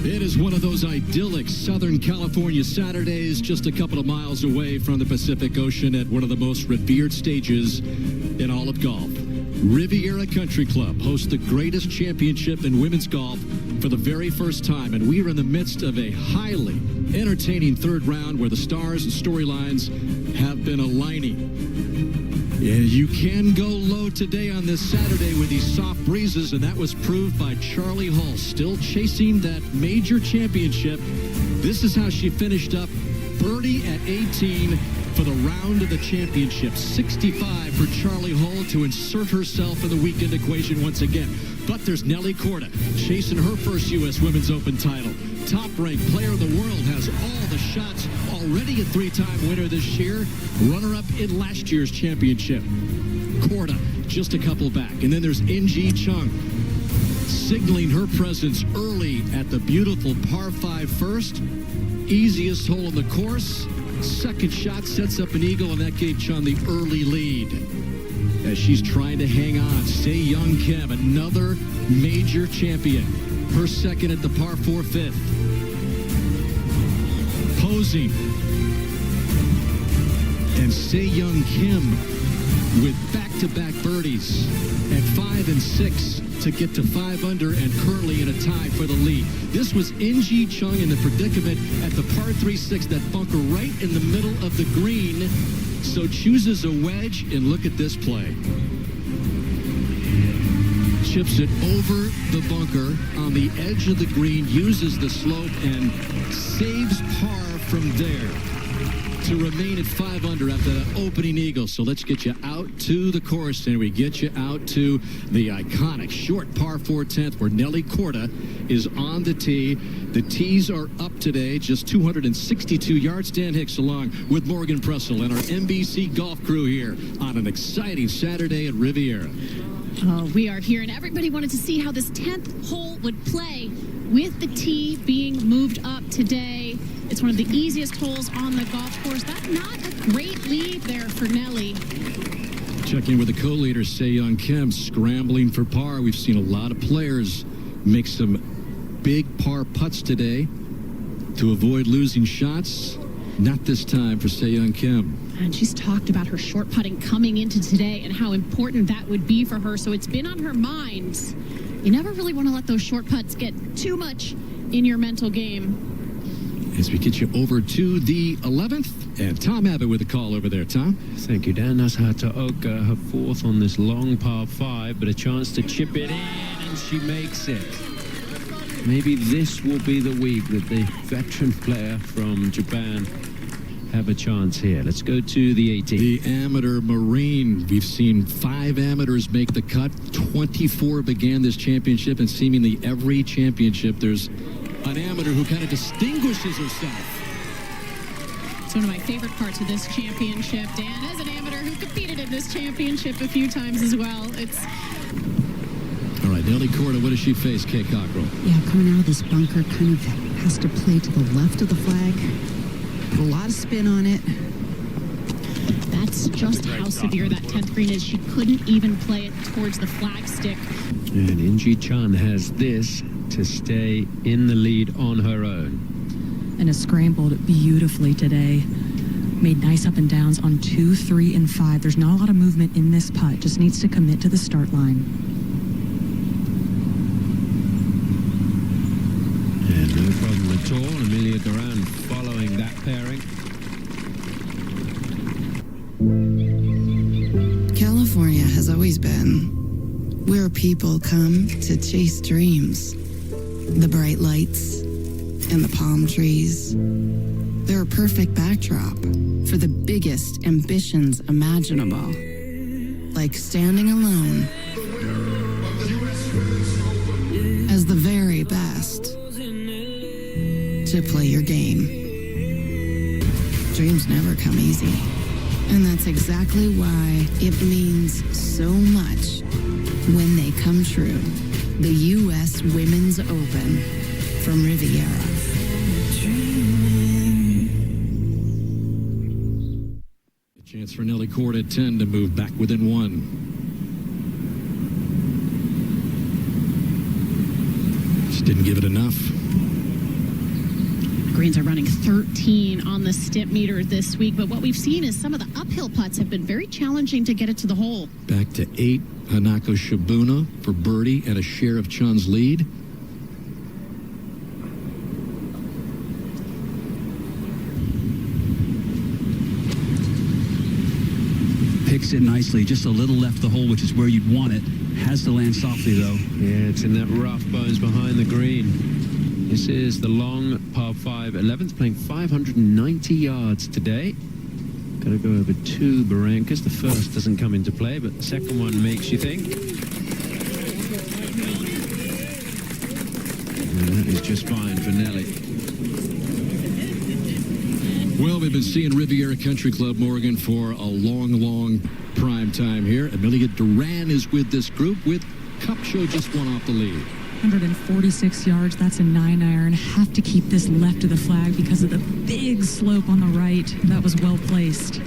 It is one of those idyllic Southern California Saturdays just a couple of miles away from the Pacific Ocean at one of the most revered stages in all of golf. Riviera Country Club hosts the greatest championship in women's golf for the very first time, and we are in the midst of a highly entertaining third round where the stars and storylines have been aligning. Yeah, you can go low today on this Saturday with these soft breezes, and that was proved by Charlie Hull, still chasing that major championship. This is how she finished up, birdie at 18 for the round of the championship. 65 for Charlie Hull to insert herself in the weekend equation once again. But there's Nellykorda chasing her first U.S. Women's Open title. Top-ranked player of the world, has all the shots, already a three-time winner this year, runner-up in last year's championship. Korda just a couple back. And then there's Ingeechun signaling her presence early at the beautiful par 5 first. Easiest hole in the course. Second shot sets up an eagle, and that gave Chun the early lead as she's trying to hang on. Seiyoungkim, another major champion. Her second at the par 4 fifth. Posing. And Seiyoungkim with back-to-back birdies at 5 and 6 to get to 5 under and currently in a tie for the lead. This was Ingeechun in the predicament at the par 3-6, that bunker right in the middle of the green. So chooses a wedge, and look at this play. Chips it over the bunker on the edge of the green, uses the slope, and saves par from there to remain at 5 under after the opening eagle. So let's get you out to the course, and we get you out to the iconic short par 4 10th where Nellykorda is on the tee. The tees are up today, just 262 yards. Dan Hicks along with Morgan Pressel and our NBC golf crew here on an exciting Saturday at Riviera. Oh, we are here, and everybody wanted to see how this 10th hole would play with the tee being moved up today. It's one of the easiest holes on the golf course. That's not a great lead there for Nelly. Checking with the co-leader, Seiyoungkim, scrambling for par. We've seen a lot of players make some big par putts today to avoid losing shots. Not this time for Seiyoungkim. And she's talked about her short putting coming into today and how important that would be for her. So it's been on her mind. You never really want to let those short putts get too much in your mental game. As we get you over to the 11th, and Tom Abbott with a call over there. Tom? Thank you, Dan. Nasahataoka, her fourth on this long par 5, but a chance to chip it in, and she makes it. Maybe this will be the week that the veteran player from Japan have a chance here. Let's go to the 18th. The amateur marine. We've seen 5 amateurs make the cut. 24 began this championship, and seemingly every championship there's an amateur who kind of distinguishes herself. It's one of my favorite parts of this championship, Dan, as an amateur who competed in this championship a few times as well. It's... All right, Nellykorda, what does she face, Kay Cockrell? Yeah, coming out of this bunker, kind of has to play to the left of the flag. A lot of spin on it. That's just how severe that 10th green is. She couldn't even play it towards the flag stick. And Ingeechun has this to stay in the lead on her own. And has scrambled beautifully today. Made nice up and downs on 2, 3, and 5. There's not a lot of movement in this putt. Just needs to commit to the start line. And no problem at all. Amelia Duran following that pairing. California has always been where people come to chase dreams. The bright lights and the palm trees. They're a perfect backdrop for the biggest ambitions imaginable. Like standing alone as the very best to play your game. Dreams never come easy. And that's exactly why it means so much when they come true. The U.S. Women's Open from Riviera. A chance for Nellykorda at 10 to move back within 1. Just didn't give it enough. Greens are running 13 on the stimp meter this week, but what we've seen is some of the uphill putts have been very challenging to get it to the hole. Back to 8, hinakoshibuno for birdie and a share of Chun's lead. Picks it nicely, just a little left the hole, which is where you'd want it. Has to land softly, though. Yeah, it's in that rough bones behind the green. This is the long par 5. 11th playing 590 yards today. Got to go over 2 barrancas. The first doesn't come into play, but the second one makes you think. And that is just fine for Nelly. Well, we've been seeing Riviera Country Club, Morgan, for a long prime time here. Amelia Duran is with this group with Kupcho just one off the lead. 146 yards, that's a 9-iron. Have to keep this left of the flag because of the big slope on the right. That was well placed.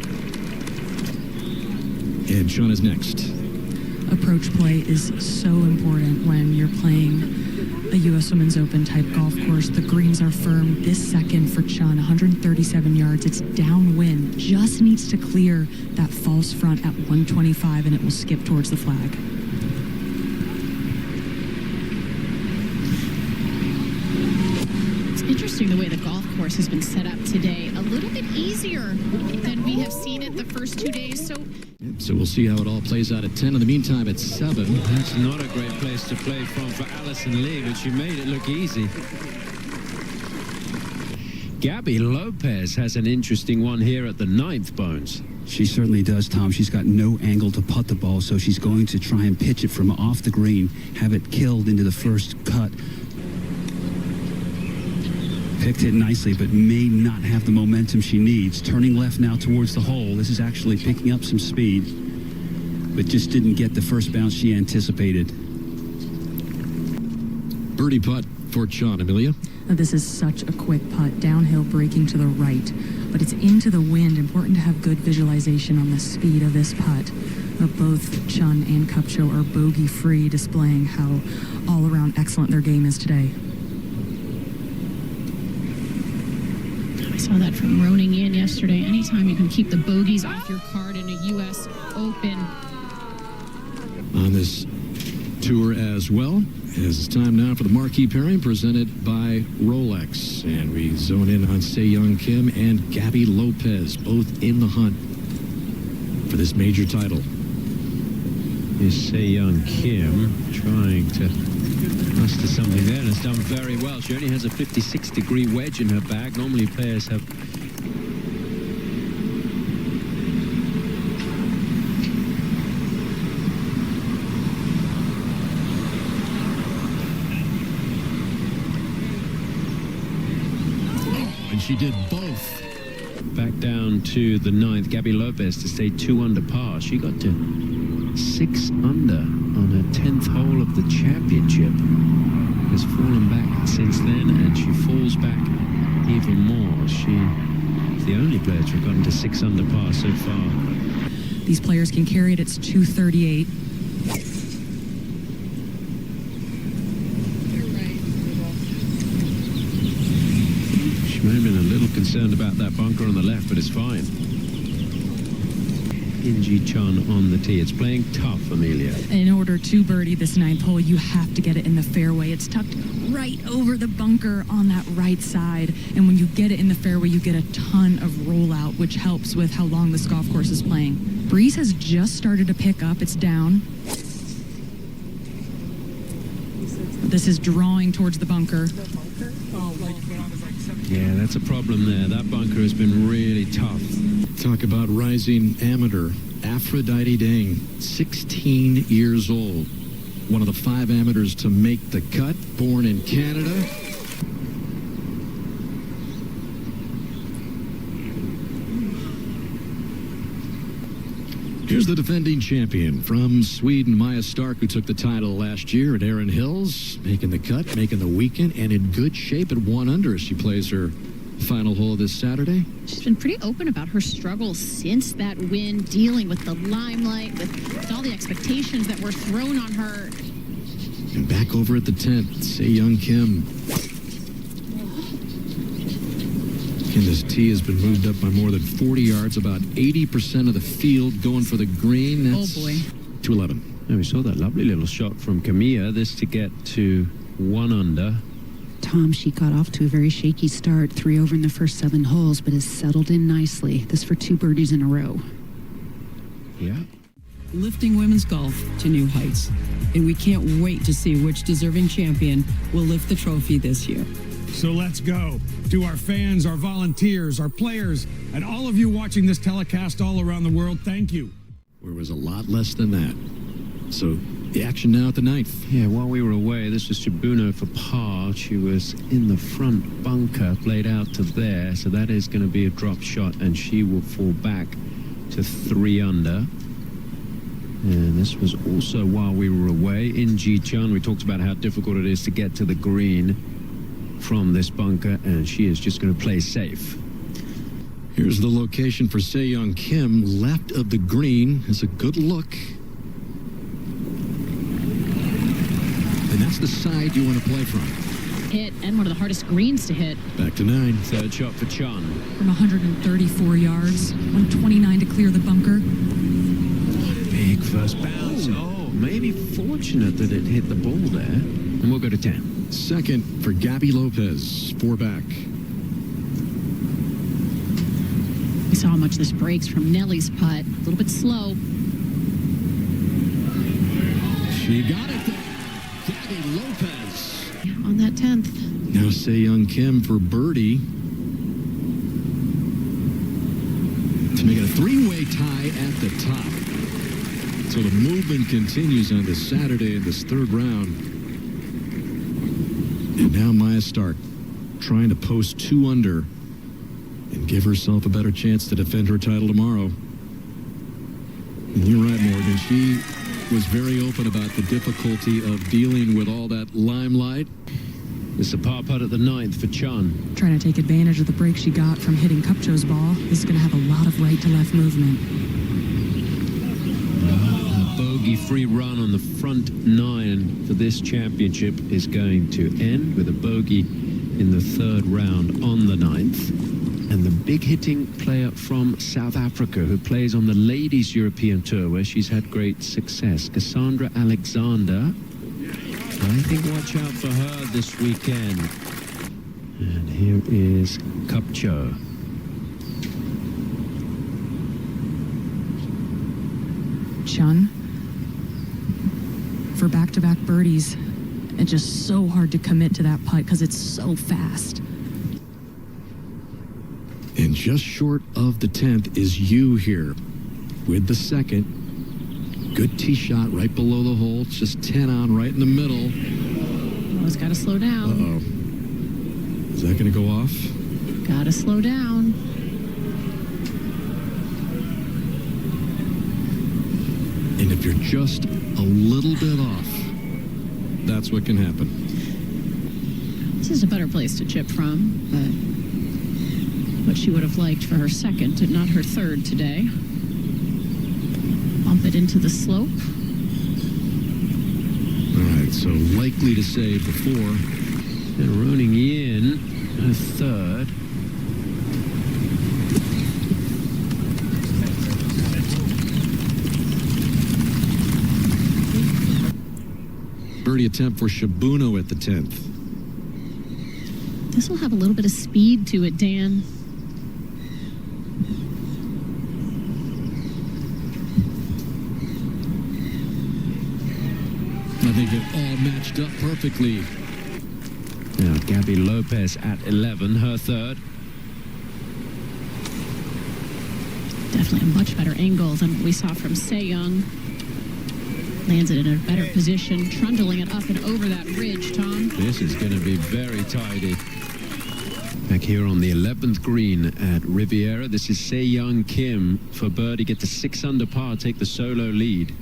And Chun is next. Approach play is so important when you're playing a U.S. Women's Open type golf course. The greens are firm this second for Chun, 137 yards. It's downwind, just needs to clear that false front at 125 and it will skip towards the flag. It's interesting the way the golf course has been set up today. A little bit easier than we have seen it the first 2 days. So we'll see how it all plays out at 10. In the meantime, at 7. That's not a great place to play from for Alisonlee, but she made it look easy. Gabylopez has an interesting one here at the 9th, Bones. She certainly does, Tom. She's got no angle to putt the ball, so she's going to try and pitch it from off the green, have it killed into the first cut. Picked it nicely, but may not have the momentum she needs. Turning left now towards the hole. This is actually picking up some speed, but just didn't get the first bounce she anticipated. Birdie putt for Chun. Amelia? This is such a quick putt, downhill breaking to the right, but it's into the wind. Important to have good visualization on the speed of this putt. Both Chun and Kupcho are bogey-free, displaying how all-around excellent their game is today. I saw that from Ruoningyin yesterday. Anytime you can keep the bogeys off your card in a U.S. Open. On this tour as well, it's time now for the marquee pairing presented by Rolex. And we zone in on Seiyoungkim and Gabylopez, both in the hunt for this major title. Is Seiyoungkim trying to muster something there, and has done very well. She only has a 56-degree wedge in her bag. Normally players have And she did both. back down to the 9th. Gabylopez to stay 2 under par. She got to 6 under on her 10th hole of the championship. Has fallen back since then, and she falls back even more. She's the only player to have gotten to 6 under par so far. These players can carry it. It's 238. She may have been a little concerned about that bunker on the left, but it's fine. Ingeechun on the tee. It's playing tough, Amelia. In order to birdie this 9th hole, you have to get it in the fairway. It's tucked right over the bunker on that right side. And when you get it in the fairway, you get a ton of rollout, which helps with how long this golf course is playing. Breeze has just started to pick up. It's down. This is drawing towards the bunker. Yeah, that's a problem there. That bunker has been really tough. Talk about rising amateur. Aphroditedeng, 16 years old. One of the 5 amateurs to make the cut, born in Canada. Here's the defending champion from Sweden, majastark, who took the title last year at Erin Hills, making the cut, making the weekend, and in good shape at 1 under as she plays her final hole this Saturday. She's been pretty open about her struggles since that win, dealing with the limelight, with all the expectations that were thrown on her. And back over at the 10th, Seiyoungkim. And this tee has been moved up by more than 40 yards, about 80% of the field going for the green. That's Oh, boy. 211. And we saw that lovely little shot from Kamiya, this to get to 1 under. Tom, she got off to a very shaky start, 3 over in the first 7 holes, but has settled in nicely. This for 2 birdies in a row. Yeah. Lifting women's golf to new heights. And we can't wait to see which deserving champion will lift the trophy this year. So let's go. To our fans, our volunteers, our players, and all of you watching this telecast all around the world, thank you. Where it was a lot less than that. So the action now at the 9th. Yeah, while we were away, this was Shibuno for par. She was in the front bunker, played out to there. So that is going to be a drop shot, and she will fall back to 3 under. And this was also while we were away. In Ingeechun, we talked about how difficult it is to get to the green from this bunker, and she is just going to play safe. Here's the location for Seiyoungkim. Left of the green is a good look. And that's the side you want to play from. Hit, and one of the hardest greens to hit. Back to 9. Third shot for Chun. From 134 yards, 129 to clear the bunker. Big first bounce. Oh, maybe fortunate that it hit the ball there. And we'll go to 10. Second for Gabylopez, 4 back. We saw how much this breaks from Nelly's putt. A little bit slow. She got it there. Gabylopez. On that 10th. Now Seiyoungkim for birdie. To make it a 3-way tie at the top. So the movement continues on this Saturday in this 3rd round. And now majastark trying to post 2 under and give herself a better chance to defend her title tomorrow. And you're right, Morgan. She was very open about the difficulty of dealing with all that limelight. It's a par putt at the 9th for Chun. Trying to take advantage of the break she got from hitting Kupcho's ball. This is going to have a lot of right to left movement. A bogey-free run on the front 9 for this championship is going to end with a bogey in the 3rd round on the 9th. And the big hitting player from South Africa who plays on the Ladies European Tour where she's had great success, Casandraalexander. I think watch out for her this weekend. And here is Kupcho. Chun, for back-to-back birdies, it's just so hard to commit to that putt because it's so fast. And just short of the 10th is you here with the 2nd. Good tee shot right below the hole. It's just 10 on right in the middle. Oh, it's got to slow down. Uh-oh. Is that going to go off? Got to slow down. And if you're just a little bit off, that's what can happen. This is a better place to chip from, but what she would have liked for her 2nd and not her 3rd today. Bump it into the slope. All right, so likely to save the 4. And ruoningyin, her 3rd. Birdie attempt for Shibuno at the 10th. This will have a little bit of speed to it, Dan. I think it all matched up perfectly. Now Gabylopez at 11, her 3rd. Definitely a much better angle than what we saw from Seiyoung. Lands it in a better position, trundling it up and over that ridge, Tom. This is going to be very tidy. Back here on the 11th green at Riviera, this is Seiyoungkim for birdie, get to 6 under par, take the solo lead.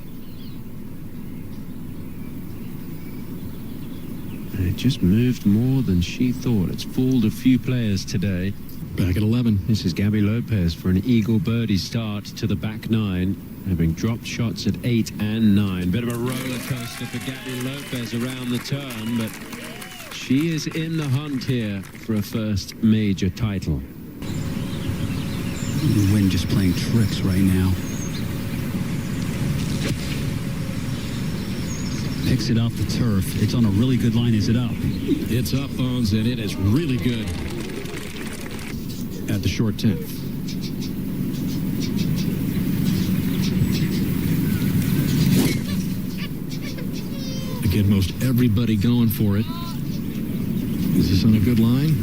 And it just moved more than she thought. It's fooled a few players today. Back at 11. This is Gabylopez for an eagle birdie start to the back 9, having dropped shots at 8 and 9. Bit of a roller coaster for Gabylopez around the turn, but she is in the hunt here for a first major title. The wind just playing tricks right now. Picks it off the turf. It's on a really good line. Is it up? It's up, Bones, and it is really good at the short 10th. Again, most everybody going for it. Is this on a good line?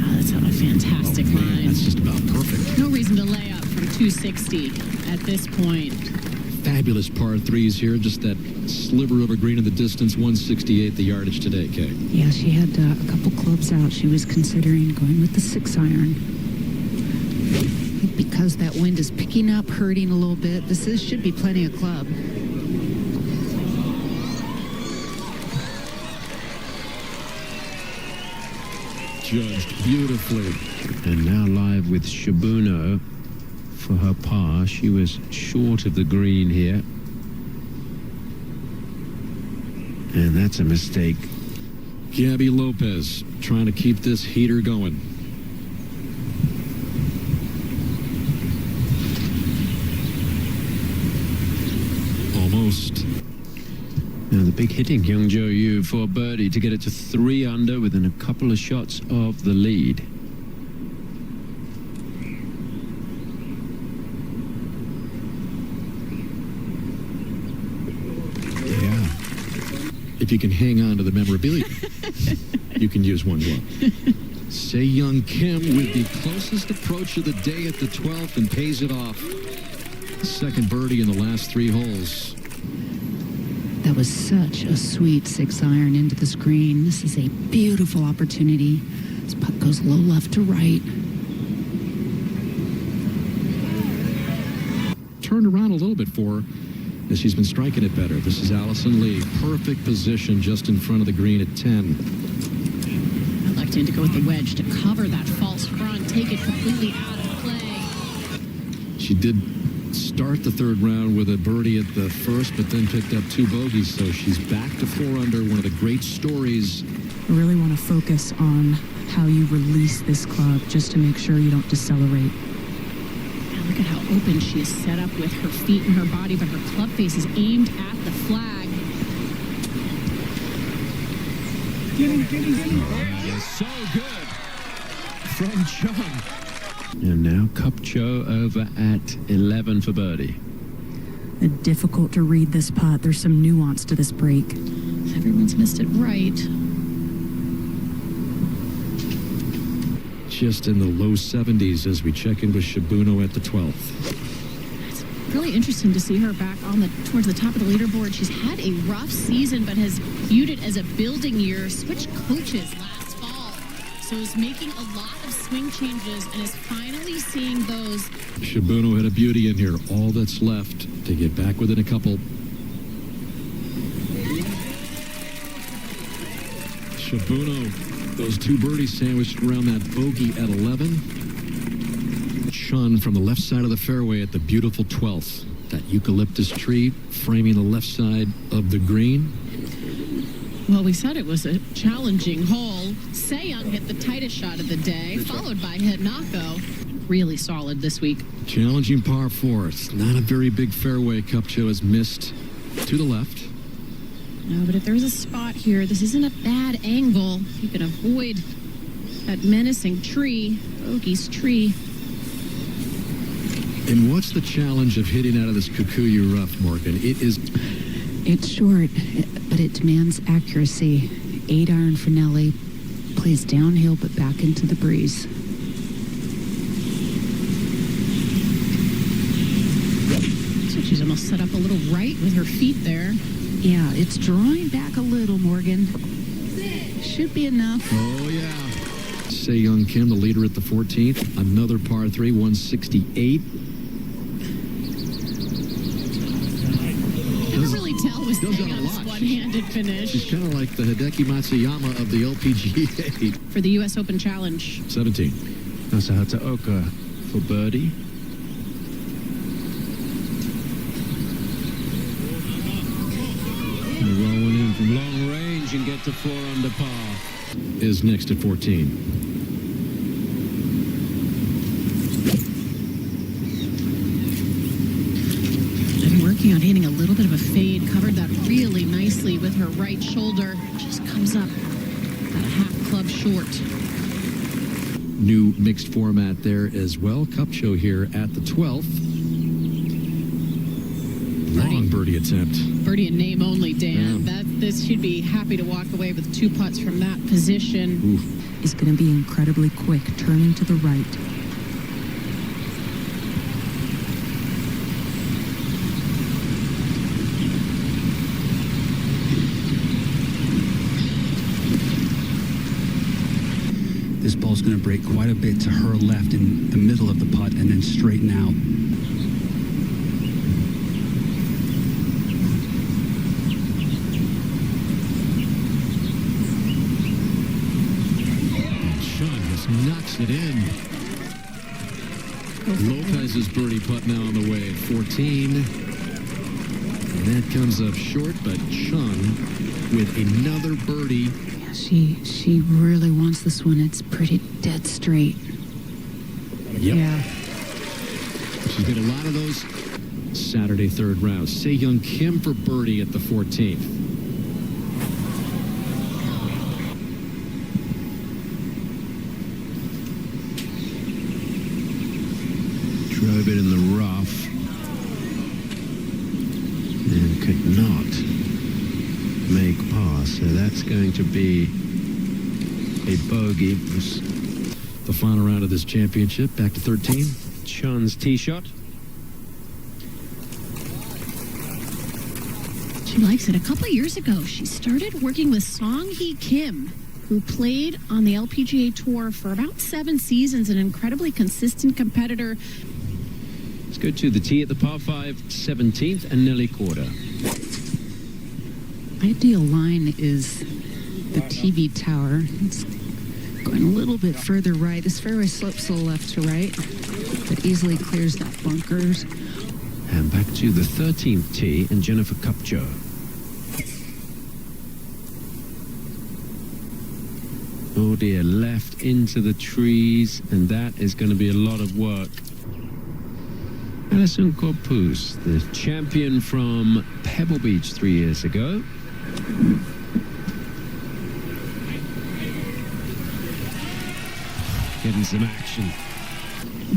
Oh, that's on a fantastic line. That's just about perfect. No reason to lay up from 260 at this point. Fabulous par threes here. Just that sliver of a green in the distance. 168 the yardage today, Kay. Yeah, she had a couple clubs out. She was considering going with the 6-iron. Because that wind is picking up, hurting a little bit, should be plenty of club. Judged beautifully. And now live with Shibuno for her par. She was short of the green here. And that's a mistake. Gabylopez trying to keep this heater going. Almost. Now the big hitting Hyunjoyoo for birdie to get it to 3 under within a couple of shots of the lead. Yeah. If you can hang on to the memorabilia, you can use one glove. Seiyoungkim with the closest approach of the day at the 12th and pays it off. Second birdie in the last 3 holes. That was such a sweet 6-iron into the screen. This is a beautiful opportunity. This putt goes low left to right. Turned around a little bit for her as she's been striking it better. This is Alisonlee. Perfect position just in front of the green at 10. Electing to go with the wedge to cover that false front, take it completely out of play. She did start the third round with a birdie at the first, but then picked up 2 bogeys, so she's back to 4 under. One of the great stories. I really want to focus on how you release this club just to make sure you don't decelerate. Now look at how open she is set up with her feet and her body, but her club face is aimed at the flag. So good from Chung. And now Kupcho over at 11 for birdie. Difficult to read this putt. There's some nuance to this break. Everyone's missed it right. Just in the low 70s as we check in with Shibuno at the 12th. It's really interesting to see her back on towards the top of the leaderboard. She's had a rough season, but has viewed it as a building year. Switched coaches last fall, so is making a lot of swing changes and is finally seeing those. Shibuno had a beauty in here. All that's left to get back within a couple. Shibuno, those 2 birdies sandwiched around that bogey at 11. Chun from the left side of the fairway at the beautiful 12th. That eucalyptus tree framing the left side of the green. Well, we said it was a challenging hole. Seiyoung hit the tightest shot of the day, followed by Hinako. Really solid this week. Challenging par 4. It's not a very big fairway. Kupcho has missed to the left. No, but if there's a spot here, this isn't a bad angle. You can avoid that menacing tree, Bogey's tree. And what's the challenge of hitting out of this Kikuyu rough, Morgan? It's short, but it demands accuracy. 8-iron for Nelly. Plays downhill, but back into the breeze. So she's almost set up a little right with her feet there. Yeah, it's drawing back a little, Morgan. Should be enough. Oh, yeah. Seiyoungkim, the leader at the 14th. Another par 3, 168. You can really tell with Seiyoung's one-handed finish. She's kind of like the Hideki Matsuyama of the LPGA. For the U.S. Open Challenge. 17. Nasahataoka for birdie. Rolling in from long range and get to 4 under par. Is next at 14. Working on hitting a little bit of a fade, covered that really nicely with her right shoulder. Just comes up about a half club short. New mixed format there as well. Kupcho here at the 12th. Long birdie attempt. Birdie in name only, Dan. This should be happy to walk away with 2 putts from that position. Oof. Is going to be incredibly quick, turning to the right. This ball's going to break quite a bit to her left in the middle of the putt and then straighten out. Knocks it in. Lopez's birdie putt now on the way at 14. And that comes up short, but Chun with another birdie. Yeah, she really wants this one. It's pretty dead straight. Yep. Yeah. She's got a lot of those Saturday third round. Seiyoungkim for birdie at the 14th. Drove it in the rough and could not make par, so that's going to be a bogey. The final round of this championship, back to 13. Chun's tee shot. She likes it. A couple of years ago, she started working with Kim, who played on the LPGA Tour for about 7 seasons, an incredibly consistent competitor. Let's go to the tee at the par 5, 17th, and nellykorda. Ideal line is the TV tower. It's going a little bit further right. This fairway slopes a little left to right, but easily clears that bunkers. And back to the 13th tee and jenniferkupcho. Oh dear, left into the trees, and that is going to be a lot of work. Allisencorpuz, the champion from Pebble Beach 3 years ago. Getting some action.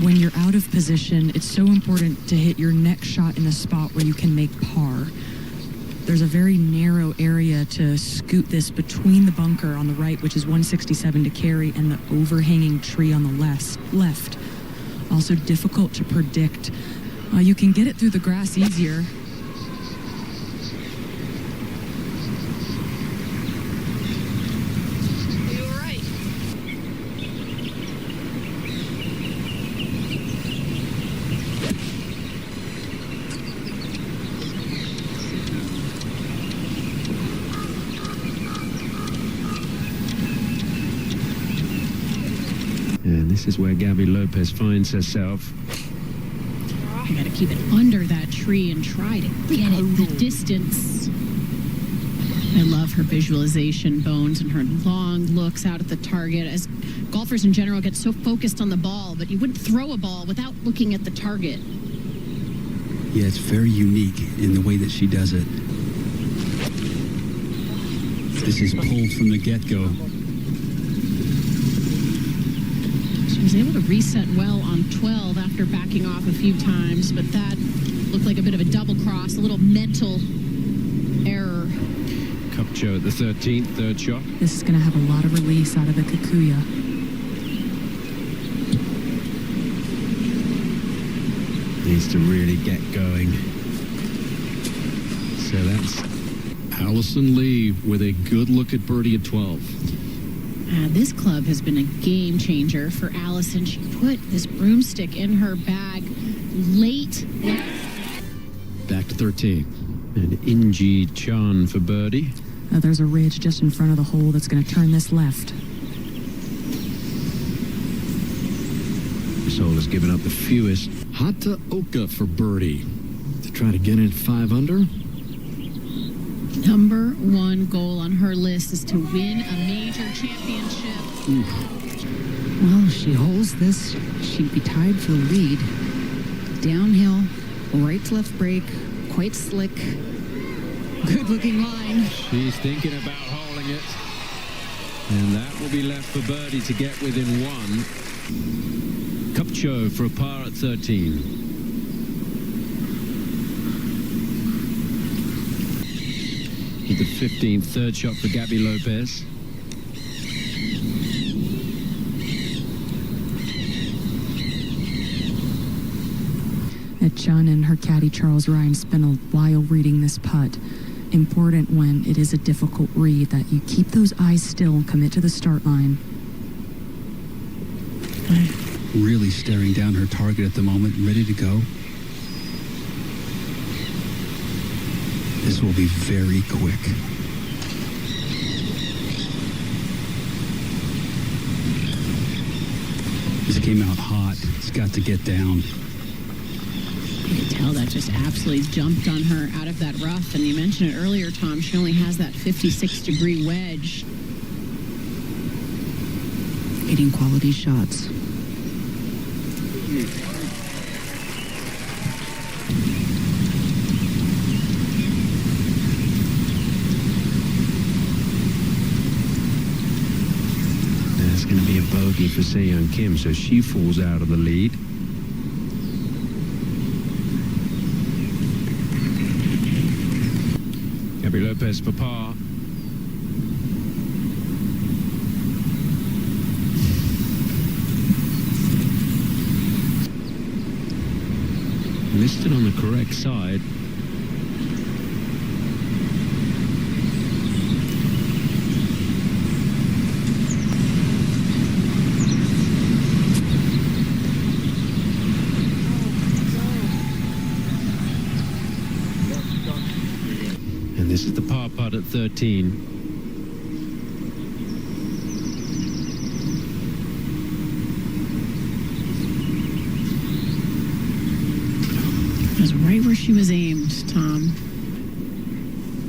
When you're out of position, it's so important to hit your next shot in a spot where you can make par. There's a very narrow area to scoot this between the bunker on the right, which is 167 to carry, and the overhanging tree on the left. Also difficult to predict. You can get it through the grass easier. And this is where Gabylopez finds herself. You got to keep it under that tree and try to get it the distance. I love her visualization, Bones, and her long looks out at the target. As golfers in general get so focused on the ball, but you wouldn't throw a ball without looking at the target. Yeah, it's very unique in the way that she does it. This is pulled from the get-go. She was able to reset well on 12 after backing off a few times, but that looked like a bit of a double cross, a little mental error. Kupcho at the 13th, third shot. This is going to have a lot of release out of the Kikuya. Needs to really get going. So that's Alisonlee with a good look at birdie at 12. This club has been a game changer for Allison. She put this broomstick in her bag late. Back to 13. And Ingeechun for birdie. There's a ridge just in front of the hole that's going to turn this left. This hole has given up the fewest. Nasahataoka for birdie to try to get in 5 under. Number 1 goal on her list is to win a major championship. Well, if she holds this, she'd be tied for the lead. Downhill, right to left break, quite slick. Good-looking line. She's thinking about holding it. And that will be left for birdie to get within one. Kupcho for a par at 13. With the 15th, third shot for Gabylopez. Chun and her caddy Charles Ryan spent a while reading this putt. Important when it is a difficult read that you keep those eyes still and commit to the start line. Really staring down her target at the moment, ready to go. This will be very quick. This came out hot. It's got to get down. You can tell that just absolutely jumped on her out of that rough. And you mentioned it earlier, Tom, she only has that 56-degree wedge. Getting quality shots. That's going to be a bogey for Seiyoungkim, so she falls out of the lead. Gabylopez for par. Listed on the correct side. And this is the par putt at 13. Right where she was aimed, Tom.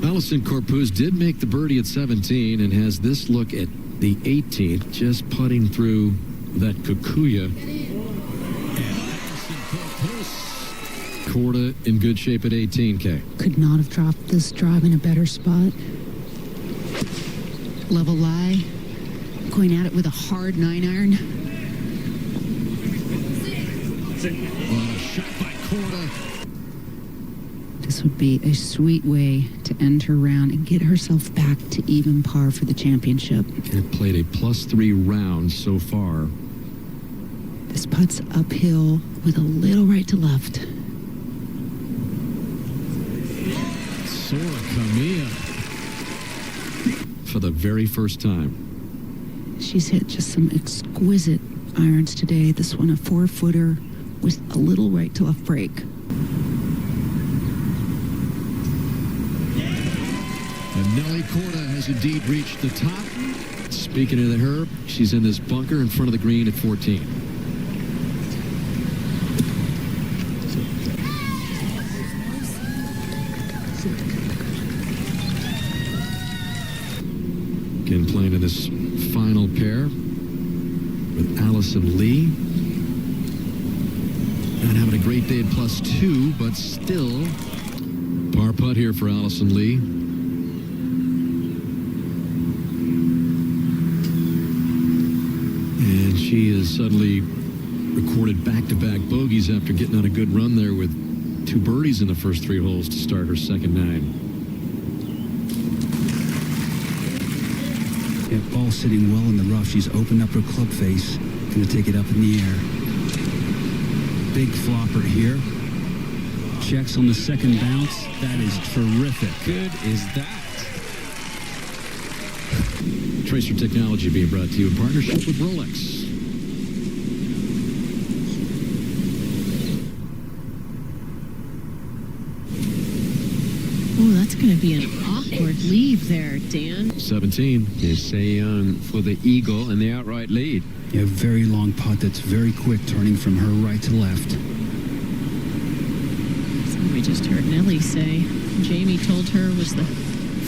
Allisencorpuz did make the birdie at 17 and has this look at the 18th, just putting through that Kikuya. Korda in good shape at 18K. Could not have dropped this drive in a better spot. Level lie. Going at it with a hard 9-iron. Shot by Korda. This would be a sweet way to end her round and get herself back to even par for the championship. And played a +3 round so far. This putt's uphill with a little right to left. Sorakamiya for the very first time. She's hit just some exquisite irons today. This one a 4-footer with a little right to left break. And nellykorda has indeed reached the top. Speaking of her, she's in this bunker in front of the green at 14. Again, playing in this final pair with alisonlee. Not having a great day at +2, but still par putt here for alisonlee. And she has suddenly recorded back-to-back bogeys after getting on a good run there with 2 birdies in the first 3 holes to start her second 9. Yeah, ball sitting well in the rough. She's opened up her club face. Going to take it up in the air. Big flopper here. Checks on the second bounce. That is terrific. Good is that. Tracer Technology being brought to you in partnership with Rolex. Oh, that's going to be an awkward leave there, Dan. 17. Here's Seiyoung for the eagle and the outright lead. Yeah, very long putt that's very quick, turning from her right to left. So we just heard Nelly say Jamie told her was the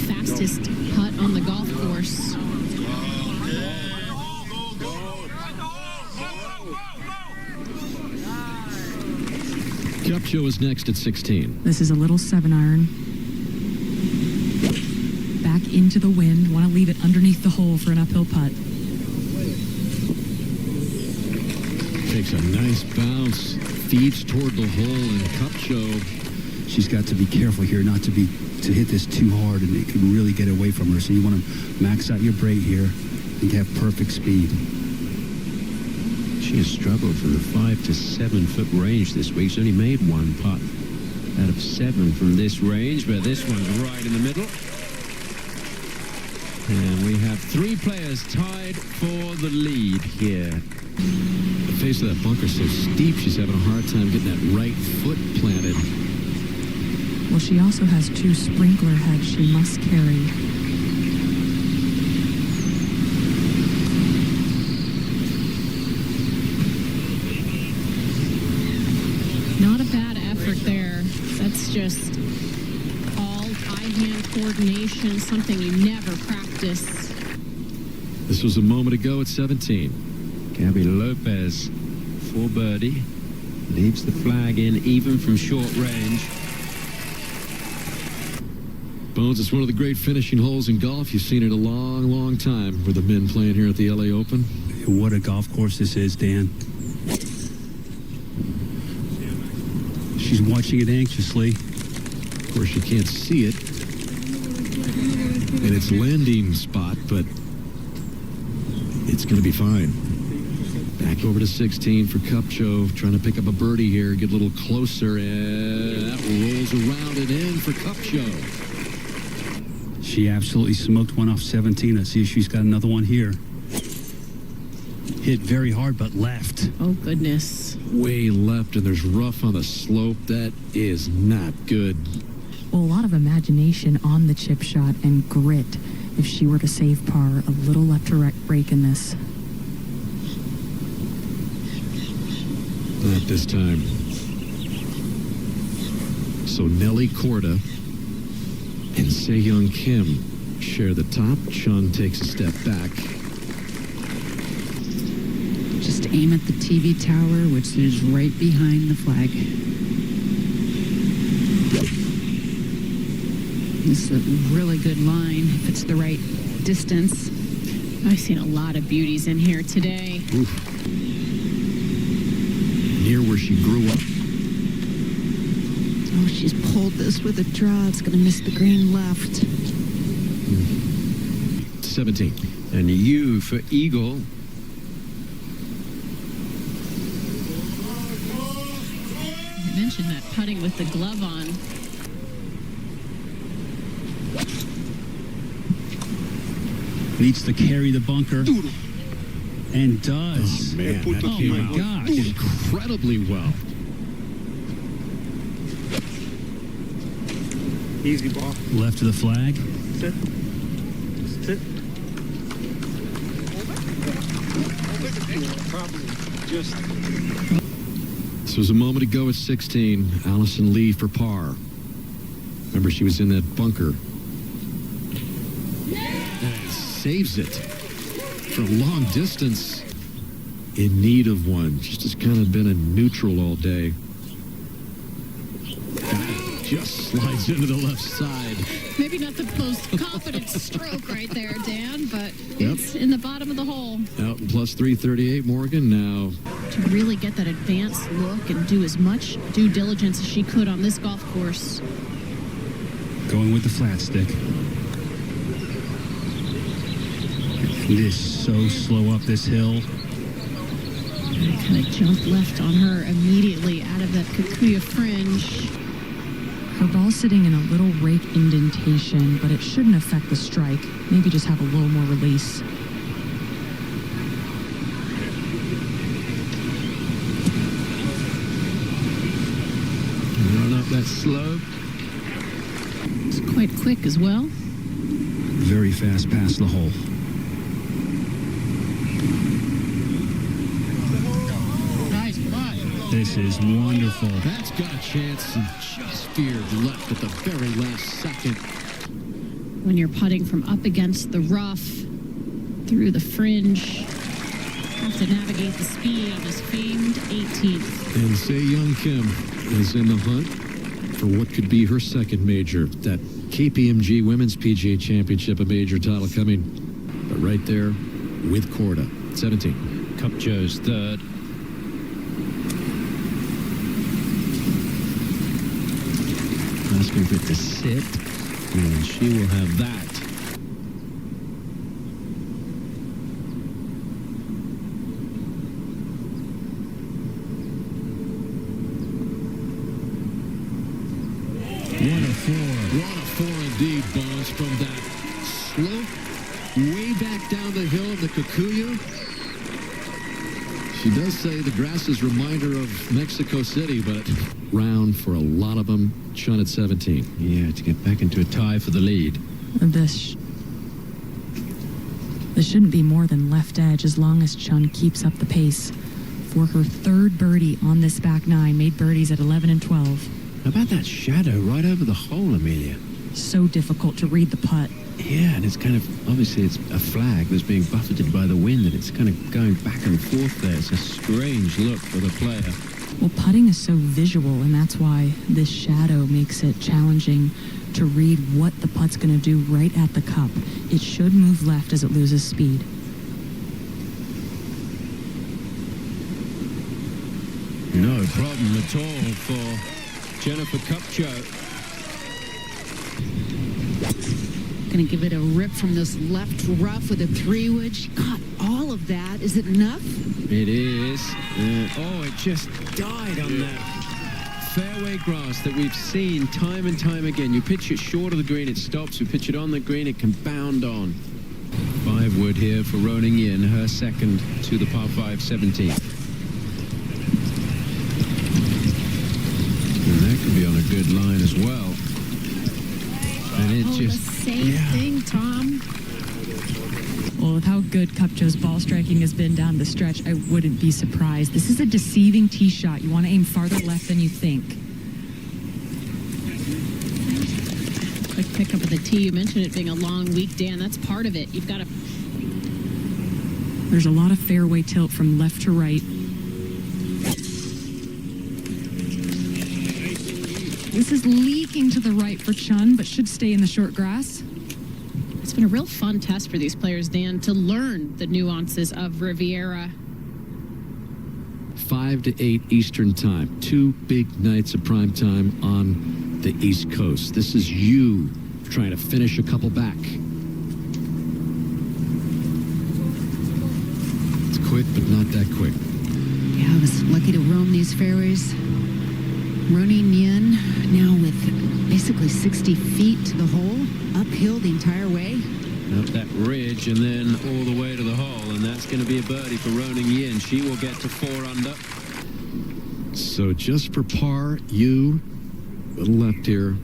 fastest putt on the golf course. Kupcho is next at 16. This is a little 7-iron. Back into the wind. Want to leave it underneath the hole for an uphill putt. Takes a nice bounce, feeds toward the hole, and Kupcho. She's got to be careful here not to hit this too hard, and it could really get away from her. So you want to max out your braid here and have perfect speed. She has struggled from the 5 to 7 foot range this week. She's only made one putt out of 7 from this range, but this one's right in the middle. And we have 3 players tied for the lead here. The face of that bunker's so steep, she's having a hard time getting that right foot planted. Well, she also has 2 sprinkler heads she must carry. Not a bad effort there. That's just all eye-hand coordination, something you never practice. This was a moment ago at 17. Gabylopez for birdie. Leaves the flag in even from short range. Bones, it's one of the great finishing holes in golf. You've seen it a long, long time with the men playing here at the LA Open. What a golf course this is, Dan. She's watching it anxiously. Of course, you can't see it in its landing spot, but it's going to be fine. Back over to 16 for Kupcho, trying to pick up a birdie here, get a little closer, and that rolls around and in for Kupcho. She absolutely smoked one off 17. Let's see if she's got another one here. Hit very hard, but left. Oh, goodness. Way left, and there's rough on the slope. That is not good. Well, a lot of imagination on the chip shot and grit if she were to save par. A little left to right break in this. Not this time. So nellykorda and seiyoungkim share the top. Chun takes a step back. Just aim at the TV tower, which is right behind the flag. This is a really good line if it's the right distance. I've seen a lot of beauties in here today. Oof. Near where she grew up. Oh, she's pulled this with a draw. It's going to miss the green left. 17. And U for eagle. You mentioned that putting with the glove on. Needs to carry the bunker. And does. Oh, man, that Oh, came my out gosh. incredibly well. Easy ball. Left of the flag. Sit. Sit. Probably just. This was a moment ago at 16. Alisonlee for par. Remember, she was in that bunker. And saves it from long distance. In need of one. Just has kind of been a neutral all day. Just slides into the left side. Maybe not the most confident stroke right there, Dan, but it's in the bottom of the hole. Out in plus 338, Morgan. Now, To really get that advanced look and do as much due diligence as she could on this golf course. Going with the flat stick. It is so slow up this hill. Kind of jumped left on her immediately out of that Kikuyu fringe. Her ball's sitting in a little rake indentation, but it shouldn't affect the strike. Maybe just have a little more release. Run up that slope. It's quite quick as well. Very fast past the hole. Nice putt. This is wonderful. that's got a chance and just veered left at the very last second. When you're putting from up against the rough, through the fringe, have to navigate the speed on this famed 18th. And seiyoungkim is in the hunt for what could be her second major. That KPMG Women's PGA Championship, a major title coming, but right there with Korda, 17. Kupcho's third. Asking for it to sit, and she will have that. What a four. What a four indeed, Bones, from that slope way back down the hill of the Kikuyu. She does say the grass is a reminder of Mexico City, but round for a lot of them. Chun at 17. Yeah, to get back into a tie for the lead. This shouldn't be more than left edge as long as Chun keeps up the pace. For her third birdie on this back nine, made birdies at 11 and 12. How about that shadow right over the hole, Amelia? So difficult to read the putt. Yeah, and it's kind of, obviously it's a flag that's being buffeted by the wind, and it's kind of going back and forth there. It's a strange look for the player. Well, putting is so visual, and that's why this shadow makes it challenging to read what the putt's going to do right at the cup. It should move left as it loses speed. No problem at all for Jenniferkupcho. Going to give it a rip from this left rough with a 3-wood. She caught all of that. Is it enough? It is. Oh, it just died on that fairway grass that we've seen time and time again. You pitch it short of the green, it stops. You pitch it on the green, it can bound on. 5-wood here for ruoningyin, her second to the par 5 17. And that could be on a good line as well. And it just... the same thing, Tom. Well, with how good Kupcho's ball striking has been down the stretch, I wouldn't be surprised. This is a deceiving tee shot. You want to aim farther left than you think. Quick pickup of the tee. You mentioned it being a long week, Dan. That's part of it. You've got to... There's a lot of fairway tilt from left to right. This is leaking to the right for Chun, but should stay in the short grass. It's been a real fun test for these players, Dan, to learn the nuances of Riviera. 5 to 8 Eastern time. 2 big nights of prime time on the East Coast. This is you trying to finish a couple back. It's quick, but not that quick. Yeah, I was lucky to roam these fairways. Ruoningyin now with basically 60 feet to the hole, uphill the entire way. Up that ridge and then all the way to the hole, and that's going to be a birdie for ruoningyin. She will get to 4 under. So just for par, you a little left here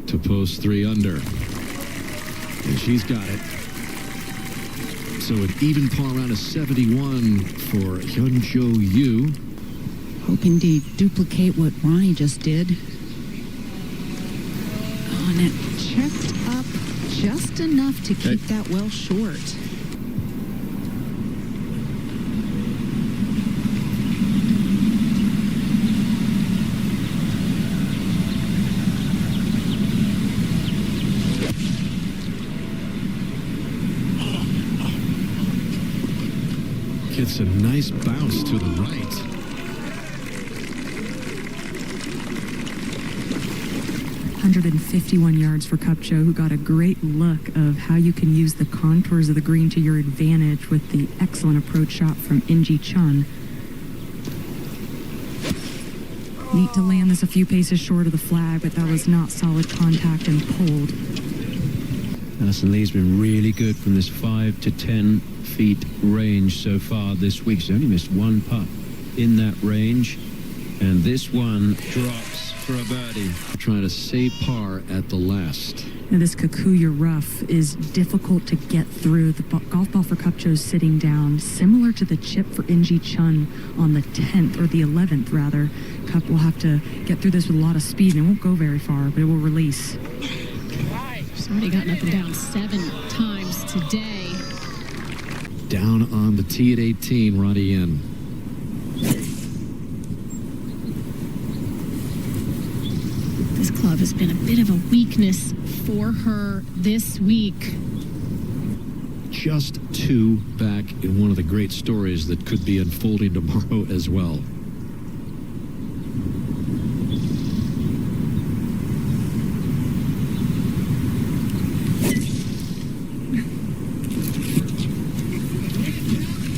to post 3 under. And she's got it. So an even par round of 71 for Hyunjoyoo. Hoping to duplicate what Ronnie just did. Oh, and it checked up just enough to keep that well short. Gets a nice bounce to the right. 151 yards for Kupcho, who got a great look of how you can use the contours of the green to your advantage with the excellent approach shot from Ingeechun. Neat to land this a few paces short of the flag, but that was not solid contact and pulled. Alisonlee's been really good from this 5 to 10 feet range so far this week. She's only missed 1 putt in that range, and this one drops for a birdie. Trying to save par at the last. Now, this Kikuyu rough is difficult to get through. The golf ball for Kupcho is sitting down, similar to the chip for Ingeechun on the 10th, or the 11th rather. Kup will have to get through this with a lot of speed, and it won't go very far, but it will release. She's already gotten up and down 7 times today. Down on the tee at 18, ruoningyin. This club has been a bit of a weakness for her this week. Just 2 back in one of the great stories that could be unfolding tomorrow as well.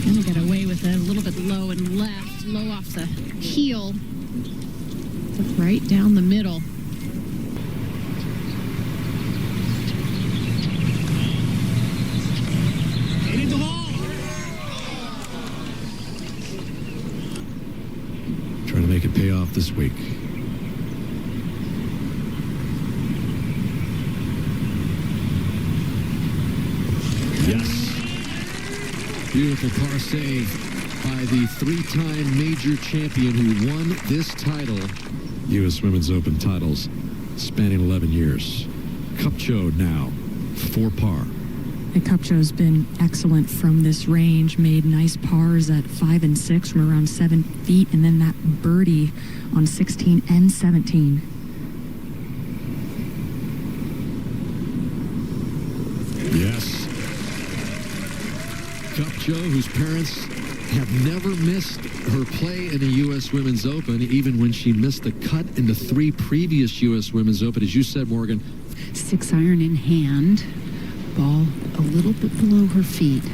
And we got away with a little bit low and left, low off the heel, right down the middle. Trying to make it pay off this week. Yes. Beautiful par save by the 3-time major champion who won this title. U.S. Women's Open titles spanning 11 years. Kupcho now, 4 par. And Kupcho's been excellent from this range, made nice pars at 5 and 6 from around 7 feet, and then that birdie on 16 and 17. Yes. Kupcho, whose parents have never missed her play in the U.S. Women's Open, even when she missed the cut in the 3 previous U.S. Women's Open. As you said, Morgan. 6 iron in hand. Ball a little bit below her feet.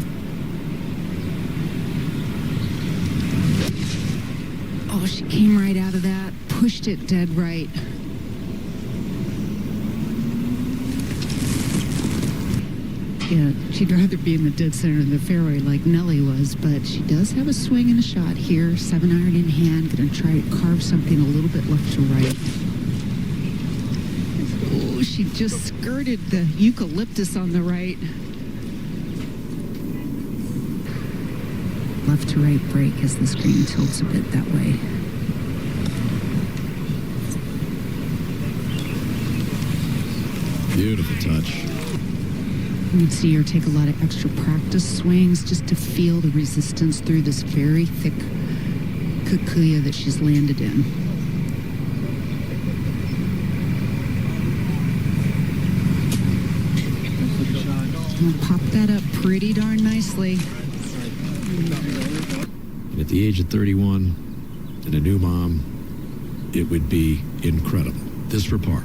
Oh, she came right out of that, pushed it dead right. Yeah, she'd rather be in the dead center of the fairway like Nelly was, but she does have a swing and a shot here. 7 iron in hand, gonna try to carve something a little bit left to right. Oh, she just skirted the eucalyptus on the right. Left to right break as the screen tilts a bit that way. Beautiful touch. You can see her take a lot of extra practice swings just to feel the resistance through this very thick kikuya that she's landed in. I'll pop that up pretty darn nicely. And at the age of 31 and a new mom, it would be incredible. This for par.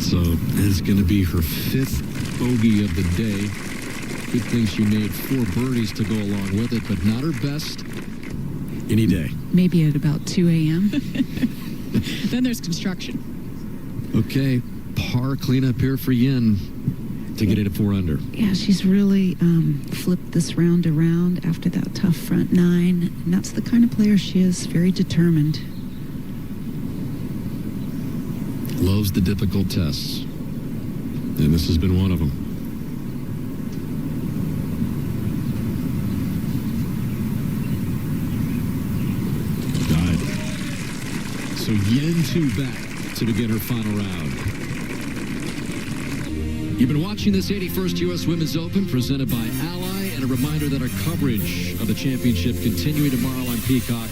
So it's going to be her 5th bogey of the day. Good thing she made 4 birdies to go along with it, but not her best any day. Maybe at about 2 a.m. Then there's construction. Okay, par cleanup here for Yin to get it at 4 under. Yeah, she's really flipped this round around after that tough front 9. And that's the kind of player she is, very determined. Loves the difficult tests. And this has been one of them. Died. So Yin 2 back to begin her final round. You've been watching this 81st U.S. Women's Open presented by Ally, and a reminder that our coverage of the championship continuing tomorrow on Peacock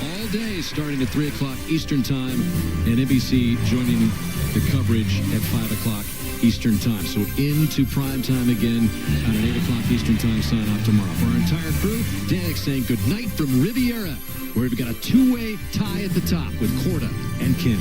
all day starting at 3 o'clock Eastern Time, and NBC joining the coverage at 5 o'clock Eastern Time. So into prime time again on an 8 o'clock Eastern Time sign off tomorrow. For our entire crew, Danik saying good night from Riviera, where we've got a 2-way tie at the top with Korda and Kim.